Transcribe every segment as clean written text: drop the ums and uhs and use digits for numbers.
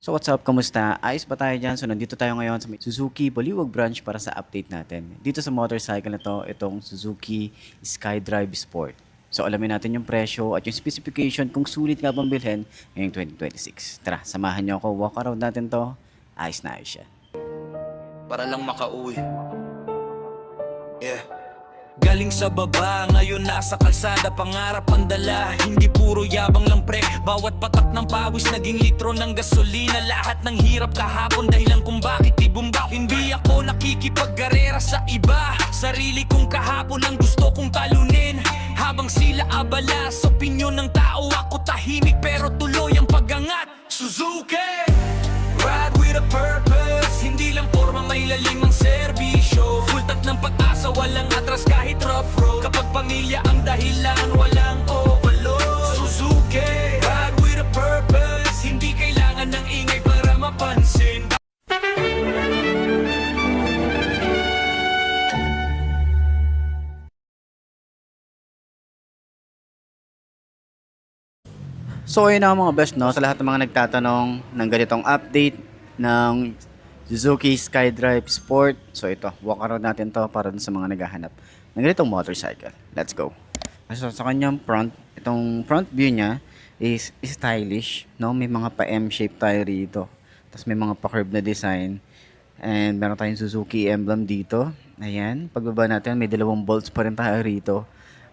So what's up, kamusta? Ayos ba tayo dyan? So nandito tayo ngayon sa may Suzuki Baliwag branch para sa update natin. Dito sa motorcycle na to, itong Suzuki SkyDrive Sport. So alamin natin yung presyo at yung specification kung sulit nga bang bilhin ngayong 2026. Tara, samahan niyo ako, walk around natin to. Ayos na ayos siya. Para lang makauwi. Yeah. Galing sa baba, ngayon nasa kalsada, pangarap ang dala. Hindi puro yabang lang pre, bawat patak ng pawis naging litro ng gasolina. Lahat ng hirap kahapon dahilan kung bakit ibumbak. Hindi ako nakikipaggarera sa iba, sarili kong kahapon ang gusto kong talunin. Habang sila abala sa opinyon ng tao, ako tahimik pero tuloy ang pagangat. Suzuki! Ride with a purpose, hindi lang forma, may lalim ang serbisyo. Full tank ng pag-asa, walang atras kahit rough road. Kapag pamilya ang dahilan, walang overload. Suzuki, ride with a purpose, hindi kailangan ng ingay para mapansin. So ayun na mga best, no? Sa lahat ng mga nagtatanong ng ganitong update ng Suzuki SkyDrive Sport. So ito, walk around natin to para dun sa mga naghahanap ng ganitong motorcycle. Let's go. So sa kanyang front, itong front view niya is stylish, no? May mga pa-M-shape tayo rito. Tapos may mga pa-curve na design. And meron tayong Suzuki emblem dito. Ayan, pagbaba natin may dalawang bolts pa rin tayo rito.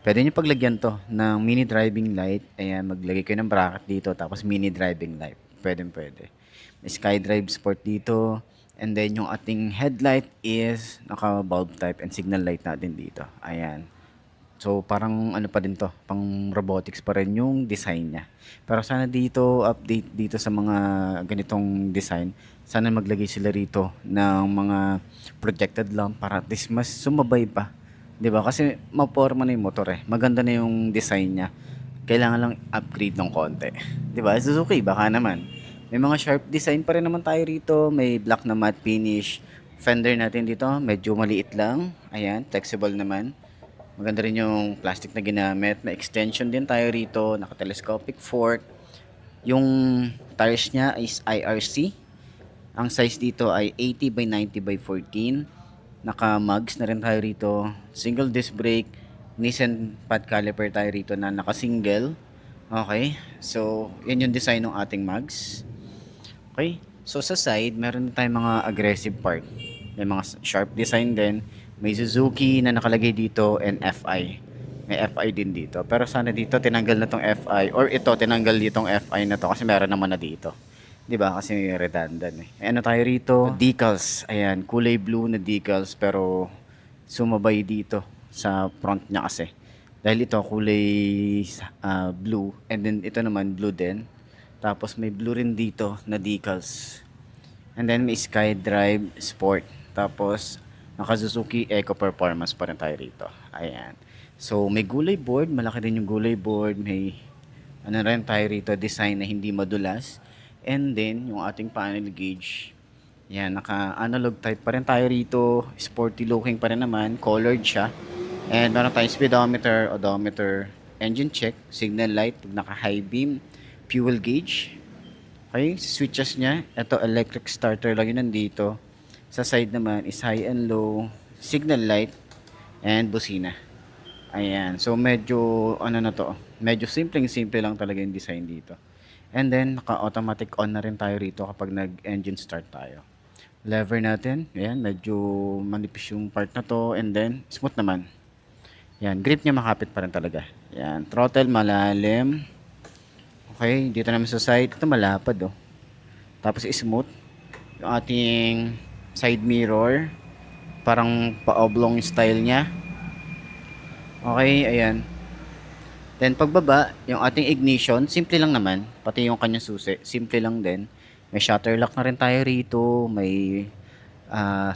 Pwede nyo paglagyan to ng mini driving light. Ayan, maglagay kayo ng bracket dito. Tapos mini driving light. Pwede. May SkyDrive Sport dito. And then yung ating headlight is naka-bulb type and signal light natin dito. Ayan. So parang ano pa din to, pang robotics pa rin yung design niya. Pero sana dito, update dito sa mga ganitong design. Sana maglagay sila rito ng mga projected lamp para at least mas sumabay pa. 'Di ba? Kasi maporma na yung motor eh. Maganda na yung design niya. Kailangan lang upgrade ng konti. 'Di ba? Suzuki baka naman. May mga sharp design pa rin naman tayo rito. May black na matte finish. Fender natin dito, medyo maliit lang. Ayan, flexible naman. Maganda rin yung plastic na ginamit. May extension din tayo rito, naka-telescopic fork. Yung tires niya is IRC. Ang size dito ay 80 by 90 by 14. Naka-mugs na rin tayo rito. Single disc brake. Nissan pad caliper tayo rito na naka-single. Okay. So, yan yung design ng ating mugs. Okay. So, sa side, meron din tayong mga aggressive part. May mga sharp design din. May Suzuki na nakalagay dito and FI. May FI din dito. Pero sana dito tinanggal na tong FI. Or ito, tinanggal ditong FI na to kasi meron naman na dito. 'Di ba? Kasi redundant eh. Ano tayo rito? Decals. Ayan, kulay blue na decals pero sumabay dito sa front niya kasi. Dahil ito kulay blue and then ito naman blue din. Tapos may blue rin dito na decals. And then may SkyDrive Sport. Tapos naka Suzuki Eco Performance pa rin tayo rito. Ayan. So may gulay board, malaki din yung gulay board. May ano rin tayo rito, design na hindi madulas. And then, yung ating panel gauge. Yan, naka-analog type pa rin tayo rito. Sporty looking pa rin naman. Colored siya. And meron tayong speedometer, odometer, engine check, signal light, naka-high beam, fuel gauge. Okay, switches niya. Ito, electric starter lang yun nandito. Sa side naman is high and low, signal light, and busina. Ayan. So, medyo, ano na to, medyo simpleng-simple lang talaga yung design dito. And then, naka-automatic on na rin tayo rito kapag nag-engine start tayo. Lever natin, ayan, medyo manipis yung part na to. And then, smooth naman. Ayan, grip niya makapit pa rin talaga. Ayan, throttle malalim. Okay, dito naman sa side. Ito malapad oh. Tapos smooth. Yung ating side mirror. Parang pa-oblong style niya. Okay, ayan. Then pagbaba, yung ating ignition, simple lang naman. Pati yung kanyang susi, simple lang din. May shutter lock na rin tayo rito. May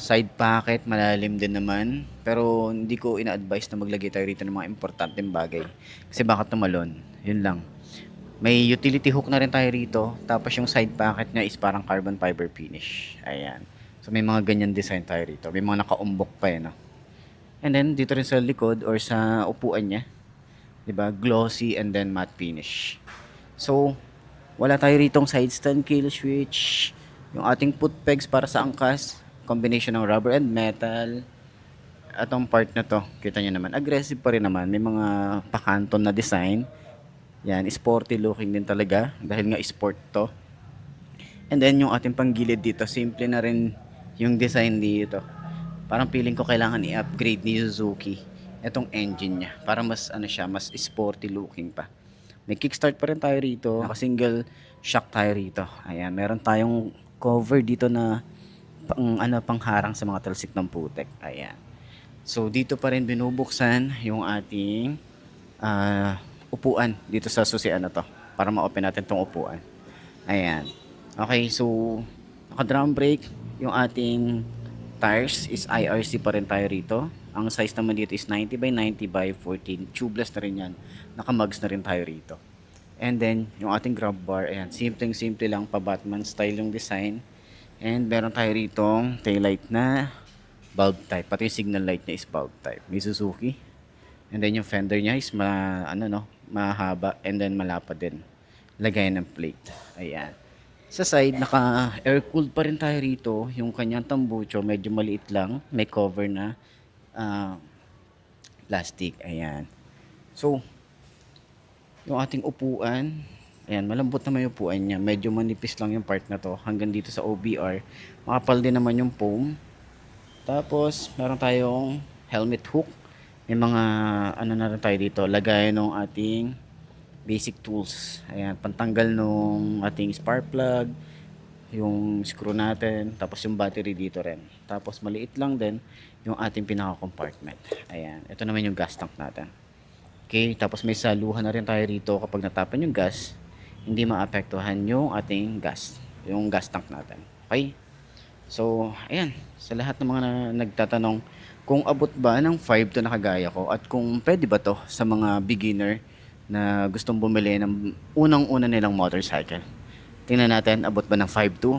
side pocket, malalim din naman. Pero hindi ko ina-advise na maglagay tayo rito ng mga importanteng bagay. Kasi baka tumalon. Yun lang. May utility hook na rin tayo rito. Tapos yung side pocket niya is parang carbon fiber finish. Ayan. So may mga ganyan design tayo rito. May mga nakaumbok pa eh, no? And then dito rin sa likod or sa upuan niya, 'di ba? Glossy and then matte finish. So, Wala tayo ritong side stand kill switch. Yung ating foot pegs para sa angkas, combination ng rubber and metal. Atong part na to, kita nyo naman, aggressive pa rin naman. May mga pakanton na design. Yan, sporty looking din talaga dahil nga sport to. And then yung ating panggilid dito, simple na rin yung design dito. Parang feeling ko kailangan i-upgrade ni Suzuki itong engine niya para mas ano siya, mas sporty looking pa. May kickstart pa rin tayo rito, naka single shock tayo rito. Ayan, meron tayong cover dito na pangharang sa mga talsik ng putek. Ayan. So dito pa rin binubuksan yung ating upuan dito sa susian na to para ma-open natin tong upuan. Ayan. Okay, so naka-drum brake. Yung ating tires is IRC pa rin tayo rito. Ang size naman dito is 90 by 90 by 14. Tubeless na rin yan. Naka-mugs na rin tayo rito. And then, yung ating grab bar, ayan, simpleng-simple lang, pa Batman style yung design. And meron tayo ritong taillight na bulb type. Pati yung signal light niya is bulb type. May Suzuki. And then yung fender niya is mahaba and then malapad din. Lagay ng plate. Ayan. Sa side, naka air-cooled pa rin tayo rito. Yung kanyang tambucho, medyo maliit lang. May cover na plastic. Ayan. So, yung ating upuan, ayan, malambot naman yung upuan niya. Medyo manipis lang yung part na to. Hanggang dito sa OBR. Makapal din naman yung foam. Tapos, meron tayong helmet hook. May mga, ano na rin tayo dito. Lagay ng ating basic tools. Ayan, pantanggal nung ating spark plug, yung screw natin, tapos yung battery dito rin. Tapos maliit lang din yung ating pinaka compartment. Ayan, ito naman yung gas tank natin. Okay, tapos may saluhan na rin tayo rito kapag natapan yung gas, hindi maapektuhan yung ating gas, yung gas tank natin. Okay? So, ayan, sa lahat ng mga nagtatanong kung abot ba ng 5 to na kagaya ko at kung pwede ba to sa mga beginner na gustong bumili ng unang-una nilang motorcycle. Tingnan natin, abot ba ng 5 to?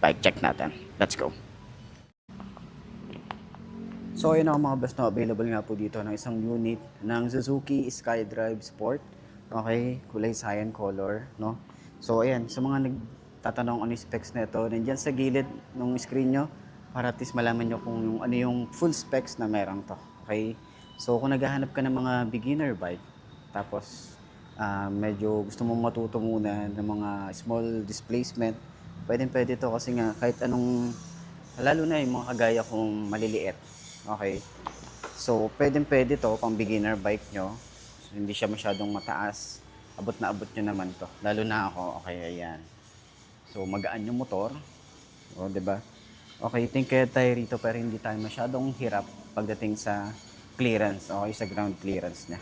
Bike check natin. Let's go. So ayun ang mga best na available nga po dito ng isang unit ng Suzuki SkyDrive Sport. Okay, kulay cyan color, no? So ayan, sa mga nagtatanong ano yung specs nito, nandiyan sa gilid ng screen nyo para at least malaman nyo kung ano yung full specs na meron to. Okay? So kung naghahanap ka ng mga beginner bike, tapos medyo gusto mong matuto muna ng mga small displacement, pwede to kasi nga kahit anong, lalo na yung mga kagaya kong maliliit. Okay. So, pwede to pang beginner bike nyo. So, hindi siya masyadong mataas. Abot na abot nyo naman to. Lalo na ako. Okay, ayan. So, magaan yung motor. O, diba? Okay, think kaya tayo rito pero hindi tayo masyadong hirap pagdating sa clearance. Okay, sa ground clearance niya.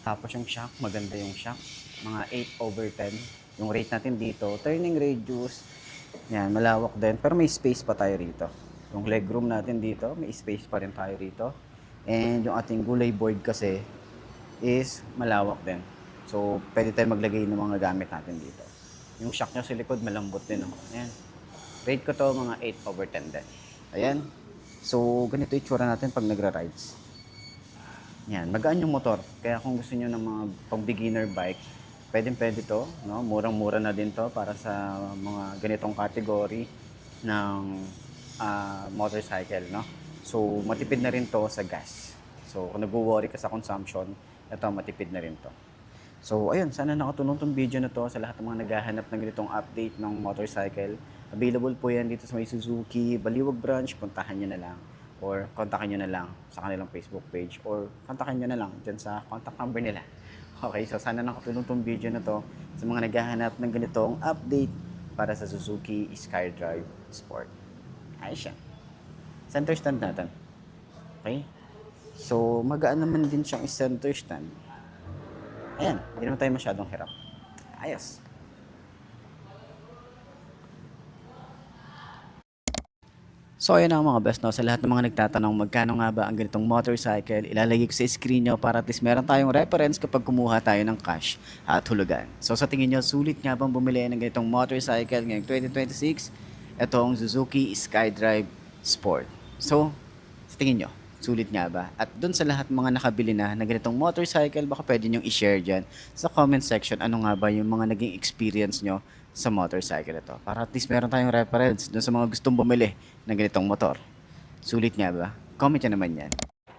Tapos yung shock, maganda yung shock. Mga 8/10. Yung rate natin dito, turning radius. Yan, malawak din. Pero may space pa tayo rito. Yung legroom natin dito, may space pa rin tayo rito. And yung ating gulay board kasi is malawak din. So, pwede tayo maglagay ng mga gamit natin dito. Yung shock nyo sa likod, malambot din. Oh. Ayan. Rate ko to mga 8/10 din. Ayan. So, ganito yung tsura natin pag nagra-rides. Yan, magaan yung motor. Kaya kung gusto nyo ng mga pang-beginner bike, pwede to. No? Murang-mura na din to para sa mga ganitong category ng motorcycle, no? So, matipid na rin to sa gas. So, kung nag-worry ka sa consumption, ito, matipid na rin to. So, ayun, sana nakatulong tong video na to sa lahat ng mga naghahanap ng ganitong update ng motorcycle. Available po yan dito sa may Suzuki Baliwag branch. Puntahan nyo na lang or kontakin nyo na lang sa kanilang Facebook page or kontakin nyo na lang dyan sa contact number nila. Okay, so sana nakatulong tong video na to sa mga naghahanap ng ganitong update para sa Suzuki SkyDrive Sport. Ayos siya. Center stand natin. Okay? So, magaan naman din siyang center stand. Ayan, hindi naman tayo masyadong hirap. Ayos. So, ayun ang mga best, no? Sa lahat ng mga nagtatanong magkano nga ba ang ganitong motorcycle, ilalagay ko sa screen nyo para at least meron tayong reference kapag kumuha tayo ng cash at hulugan. So, sa tingin nyo, sulit nga bang bumili ng ganitong motorcycle ngayong 2026? Itong Suzuki SkyDrive Sport. So, sa tingin nyo, Sulit nga ba? At dun sa lahat mga nakabili na ganitong motorcycle, baka pwede nyong i-share dyan sa comment section ano nga ba yung mga naging experience nyo sa motorcycle ito. Para at least meron tayong reference dun sa mga gustong bumili ng ganitong motor. Sulit nga ba? Comment nyo naman yan.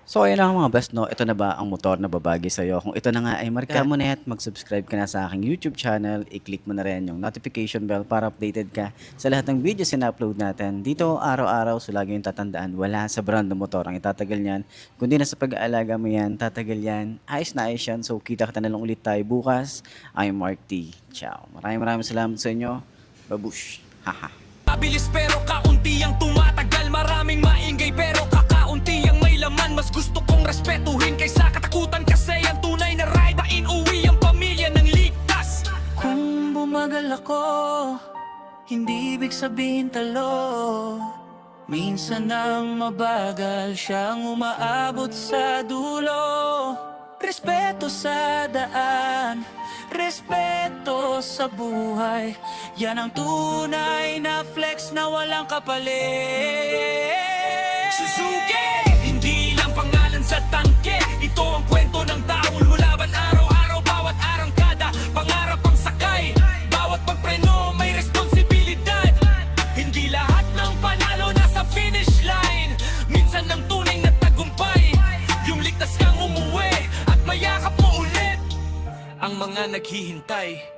So ayun na mga best, no? Ito na ba ang motor na babagi sa'yo? Kung ito na nga ay marka mo na at mag-subscribe ka na sa aking YouTube channel, i-click mo na rin yung notification bell para updated ka sa lahat ng videos na upload natin. Dito araw-araw, so lagi yung tatandaan, wala sa brand ng motor ang itatagal yan. Kundi na sa pag-aalaga mo yan, tatagal yan. Ayos na ayos yan. So kita kita na lang ulit tayo bukas. I'm Mark T. Ciao. Maraming salamat sa inyo. Babush. Haha. Mabilis pero kaunti ang tumatagal. Maraming maingay pero kakaunti ang may laman. Mas gusto kong respetuhin kaysa katakutan. Kasi ang tunay na ride na inuwi ang pamilya ng ligtas. Kung bumagal ako, hindi ibig sabihin talo. Minsan ang mabagal siyang umaabot sa dulo. Respeto sa daan, respeto sa buhay. Yan ang tunay na flex na walang kapalit. Suzuki! Hindi lang pangalan sa tangke. Ito ang kwento ng taong lulaban araw-araw. Bawat arangkada, pangarap ang sakay. Bawat pagpreno may responsibilidad. Hindi lahat ng panalo nasa finish line. Minsan ang tunay na tagumpay, yung ligtas kang umuwi at mayakap mo ulit ang mga naghihintay.